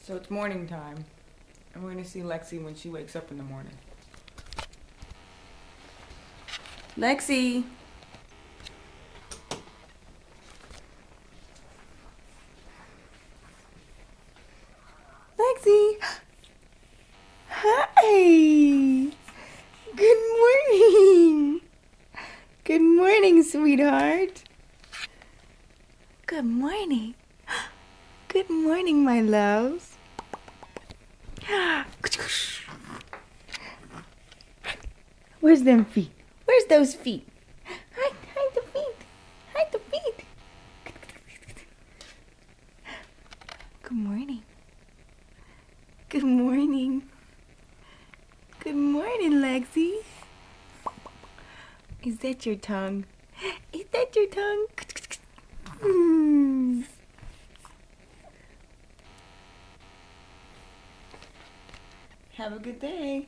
So it's morning time. And we're going to see Lexi when she wakes up in the morning. Lexi! Lexi! Hi! Good morning! Good morning, sweetheart. Good morning. Good morning, my loves. Where's them feet? Where's those feet? Hide the feet. Hide the feet. Good morning. Good morning. Good morning, Lexi. Is that your tongue? Is that your tongue? Have a good day.